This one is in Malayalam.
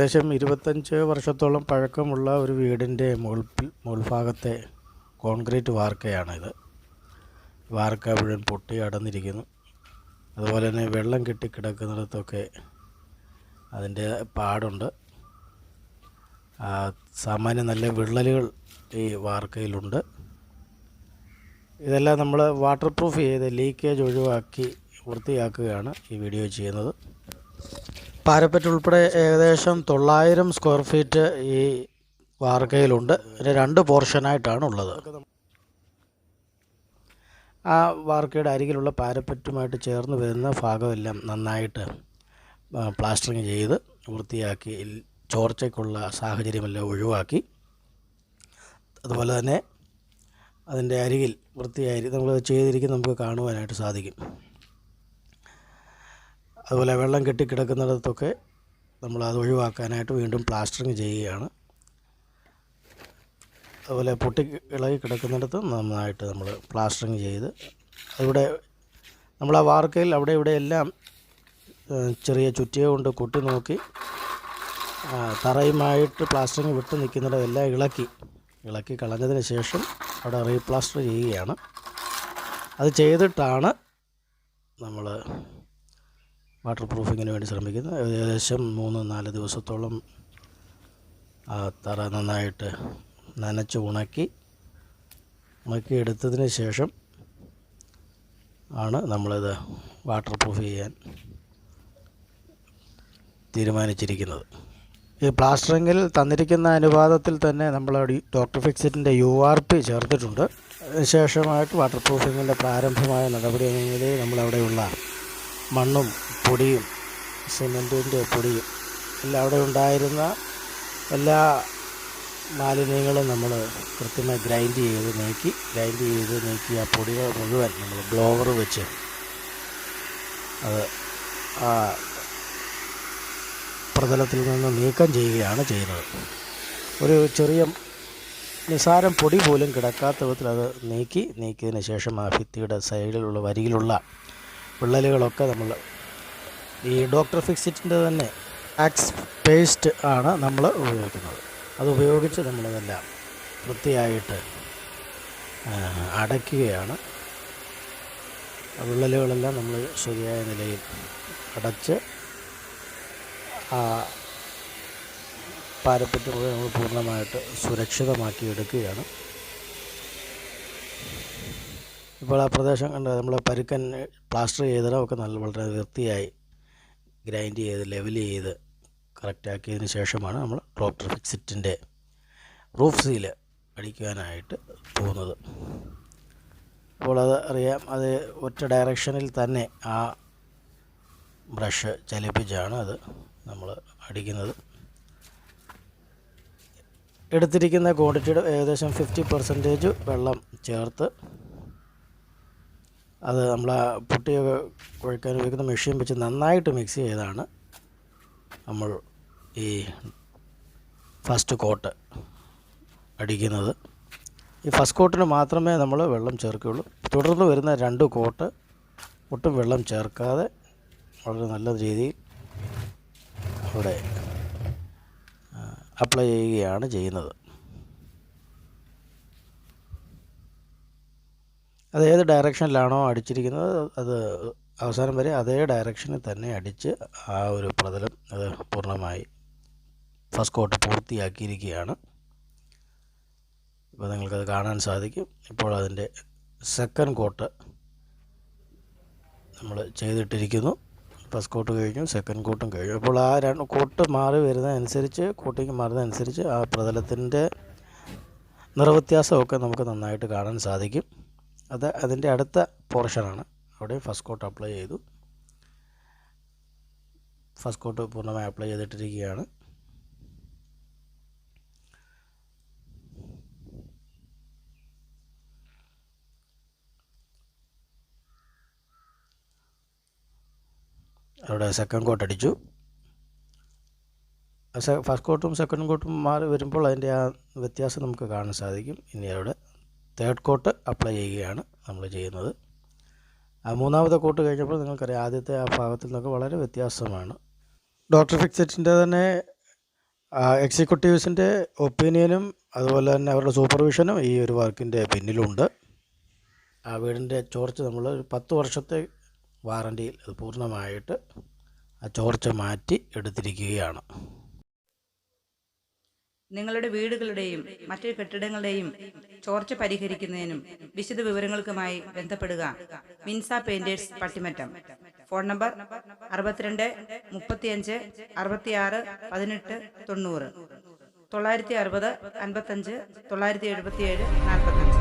ഏകദേശം 25 വർഷത്തോളം പഴക്കമുള്ള ഒരു വീടിൻ്റെ മുകൾഭാഗത്തെ കോൺക്രീറ്റ് വാർക്കയാണിത്. വാർക്ക മുഴുവൻ പൊട്ടി അടന്നിരിക്കുന്നു. അതുപോലെ തന്നെ വെള്ളം കെട്ടിക്കിടക്കുന്നിടത്തൊക്കെ അതിൻ്റെ പാടുണ്ട്. സാമാന്യം നല്ല വിള്ളലുകൾ ഈ വാർക്കയിലുണ്ട്. ഇതെല്ലാം നമ്മൾ വാട്ടർ പ്രൂഫ് ചെയ്ത് ലീക്കേജ് ഒഴിവാക്കി വൃത്തിയാക്കുകയാണ് ഈ വീഡിയോ ചെയ്യുന്നത്. പാരപ്പറ്റ് ഉൾപ്പെടെ ഏകദേശം 900 സ്ക്വയർ ഫീറ്റ് ഈ വാർക്കയിലുണ്ട്. ഇതിന് 2 പോർഷനായിട്ടാണ് ഉള്ളത്. ആ വാർക്കയുടെ അരികിലുള്ള പാരപ്പറ്റുമായിട്ട് ചേർന്ന് വരുന്ന ഭാഗമെല്ലാം നന്നായിട്ട് പ്ലാസ്റ്ററിങ് ചെയ്ത് വൃത്തിയാക്കി ചോർച്ചയ്ക്കുള്ള സാഹചര്യമെല്ലാം ഒഴിവാക്കി, അതുപോലെ തന്നെ അതിൻ്റെ അരികിൽ വൃത്തിയായി നമ്മൾ ചെയ്തിരിക്കുന്നത് നമുക്ക് കാണുവാനായിട്ട് സാധിക്കും. അതുപോലെ വെള്ളം കെട്ടിക്കിടക്കുന്നിടത്തൊക്കെ നമ്മൾ അത് ഒഴിവാക്കാനായിട്ട് വീണ്ടും പ്ലാസ്റ്ററിങ് ചെയ്യുകയാണ്. അതുപോലെ പൊട്ടി ഇളകി കിടക്കുന്നിടത്ത് നന്നായിട്ട് നമ്മൾ പ്ലാസ്റ്ററിങ് ചെയ്ത് അവിടെ നമ്മൾ ആ വാർക്കയിൽ അവിടെ ഇവിടെ എല്ലാം ചെറിയ ചുറ്റിക കൊണ്ട് കൊട്ടി നോക്കി തറയുമായിട്ട് പ്ലാസ്റ്ററിങ് വിട്ട് നിൽക്കുന്നിടമെല്ലാം ഇളക്കി കളഞ്ഞതിന് ശേഷം അവിടെ റീപ്ലാസ്റ്റർ ചെയ്യുകയാണ്. അത് ചെയ്തിട്ടാണ് നമ്മൾ വാട്ടർ പ്രൂഫിങ്ങിന് വേണ്ടി ശ്രമിക്കുന്നത്. ഏകദേശം 3-4 ദിവസത്തോളം തറ നന്നായിട്ട് നനച്ച് ഉണക്കിയെടുത്തതിന് ശേഷം ആണ് നമ്മളിത് വാട്ടർ പ്രൂഫ് ചെയ്യാൻ തീരുമാനിച്ചിരിക്കുന്നത്. ഈ പ്ലാസ്റ്ററിങ്ങിൽ തന്നിരിക്കുന്ന അനുപാതത്തിൽ തന്നെ നമ്മൾ ഡോക്ടർ ഫിക്സിറ്റിൻ്റെ URP ചേർത്തിട്ടുണ്ട്. അതിനുശേഷമായിട്ട് വാട്ടർ പ്രൂഫിങ്ങിൻ്റെ പ്രാരംഭമായ നടപടി എന്ന നിലയിൽ നമ്മളവിടെയുള്ള മണ്ണും പൊടിയും സിമൻറ്റിൻ്റെ പൊടിയും എല്ലാം അവിടെ ഉണ്ടായിരുന്ന എല്ലാ മാലിന്യങ്ങളും നമ്മൾ കൃത്യമായി ഗ്രൈൻഡ് ചെയ്ത് നീക്കി ആ പൊടികൾ മുഴുവൻ നമ്മൾ ബ്ലോവർ വെച്ച് അത് ആ പ്രതലത്തിൽ നിന്ന് നീക്കം ചെയ്യുകയാണ് ചെയ്യുന്നത്. ഒരു ചെറിയ നിസാരം പൊടി പോലും കിടക്കാത്ത വിധത്തിൽ അത് നീക്കിയതിന് ശേഷം ആ ഭിത്തിയുടെ സൈഡിലുള്ള വരിയിലുള്ള വിള്ളലുകളൊക്കെ നമ്മൾ ഈ ഡോക്ടർ ഫിക്സിറ്റിൻ്റെ തന്നെ വാക്സ് പേസ്റ്റ് ആണ് നമ്മൾ ഉപയോഗിക്കുന്നത്. അത് ഉപയോഗിച്ച് നമ്മളതെല്ലാം വൃത്തിയായിട്ട് അടയ്ക്കുകയാണ്. വിള്ളലുകളെല്ലാം നമ്മൾ ശരിയായ നിലയിൽ അടച്ച് ആ പാരപ്പറ്റ് മുഴുവൻ നമ്മൾ പൂർണ്ണമായിട്ട് സുരക്ഷിതമാക്കി എടുക്കുകയാണ്. ഇപ്പോൾ ആ പ്രദേശം കണ്ട് നമ്മൾ പരുക്കൻ പ്ലാസ്റ്റർ ചെയ്തിടമൊക്കെ വളരെ വൃത്തിയായി ഗ്രൈൻഡ് ചെയ്ത് ലെവൽ ചെയ്ത് കറക്റ്റാക്കിയതിന് ശേഷമാണ് നമ്മൾ ഡോക്ടർ ഫിക്സിറ്റിൻ്റെ റൂഫ് സീല് അടിക്കുവാനായിട്ട് പോകുന്നത്. അപ്പോൾ അത് അറിയാം, അത് ഒറ്റ ഡയറക്ഷനിൽ തന്നെ ആ ബ്രഷ് ചലിപ്പിച്ചാണ് അത് നമ്മൾ അടിക്കുന്നത്. എടുത്തിരിക്കുന്ന ക്വാണ്ടിറ്റിയുടെ ഏകദേശം 50% വെള്ളം ചേർത്ത് അത് നമ്മൾ ആ പുട്ടിയൊക്കെ കുഴക്കാൻ ഉപയോഗിക്കുന്ന മെഷീൻ വെച്ച് നന്നായിട്ട് മിക്സ് ചെയ്താണ് നമ്മൾ ഈ ഫസ്റ്റ് കോട്ട് അടിക്കുന്നത്. ഈ ഫസ്റ്റ് കോട്ടിന് മാത്രമേ നമ്മൾ വെള്ളം ചേർക്കുകയുള്ളൂ. തുടർന്ന് വരുന്ന 2 കോട്ട് ഒട്ടും വെള്ളം ചേർക്കാതെ വളരെ നല്ല രീതിയിൽ അവിടെ അപ്ലൈ ചെയ്യുകയാണ് ചെയ്യുന്നത്. അത് ഏത് ഡയറക്ഷനിലാണോ അടിച്ചിരിക്കുന്നത് അത് അവസാനം വരെ അതേ ഡയറക്ഷനിൽ തന്നെ അടിച്ച് ആ ഒരു പ്രതലം അത് പൂർണ്ണമായി ഫസ്റ്റ് കോട്ട് പൂർത്തിയാക്കിയിരിക്കുകയാണ്. ഇപ്പോൾ നിങ്ങൾക്കത് കാണാൻ സാധിക്കും. ഇപ്പോൾ അതിൻ്റെ സെക്കൻഡ് കോട്ട് നമ്മൾ ചെയ്തിട്ടിരിക്കുന്നു. ഫസ്റ്റ് കോട്ട് കഴിഞ്ഞു, സെക്കൻഡ് കോട്ടും കഴിഞ്ഞു. അപ്പോൾ ആ 2 കോട്ട് മാറി വരുന്നതനുസരിച്ച് കോട്ടിങ് മാറുന്നതനുസരിച്ച് ആ പ്രതലത്തിൻ്റെ നിറവ്യത്യാസമൊക്കെ നമുക്ക് നന്നായിട്ട് കാണാൻ സാധിക്കും. അതിൻ്റെ അടുത്ത പോർഷനാണ്. അവിടെ ഫസ്റ്റ് കോട്ട് അപ്ലൈ ചെയ്തു. ഫസ്റ്റ് കോട്ട് പൂർണ്ണമായി അപ്ലൈ ചെയ്തിട്ടിരിക്കുകയാണ്. അവിടെ സെക്കൻഡ് കോട്ട് അടിച്ചു. ഫസ്റ്റ് കോട്ടും സെക്കൻഡ് കോട്ടും മാറി വരുമ്പോൾ അതിൻ്റെ ആ വ്യത്യാസം നമുക്ക് കാണാൻ സാധിക്കും. ഇനി അവിടെ തേർഡ് കോട്ട് അപ്ലൈ ചെയ്യുകയാണ് നമ്മൾ ചെയ്യുന്നത്. ആ 3ാമത്തെ കോട്ട് കഴിഞ്ഞപ്പോൾ നിങ്ങൾക്കറിയാം ആദ്യത്തെ ആ ഭാഗത്തിൽ നിന്നൊക്കെ വളരെ വ്യത്യാസമാണ്. ഡോക്ടർ ഫിക്സിറ്റിൻ്റെ തന്നെ എക്സിക്യൂട്ടീവ്സിൻ്റെ ഒപ്പീനിയനും അതുപോലെ തന്നെ അവരുടെ സൂപ്പർവിഷനും ഈ ഒരു വർക്കിൻ്റെ പിന്നിലുണ്ട്. ആ വീടിൻ്റെ ചോർച്ച നമ്മൾ ഒരു 10 വർഷത്തെ വാറണ്ടിയിൽ അത് പൂർണ്ണമായിട്ട് ആ ചോർച്ച മാറ്റി എടുത്തിരിക്കുകയാണ്. നിങ്ങളുടെ വീടുകളുടെയും മറ്റ് കെട്ടിടങ്ങളുടെയും ചോർച്ച പരിഹരിക്കുന്നതിനും വിശദ വിവരങ്ങൾക്കുമായി ബന്ധപ്പെടുക Minsa painters Pattimattom. Phone number 62 35 66 18 90 960 55 977 45.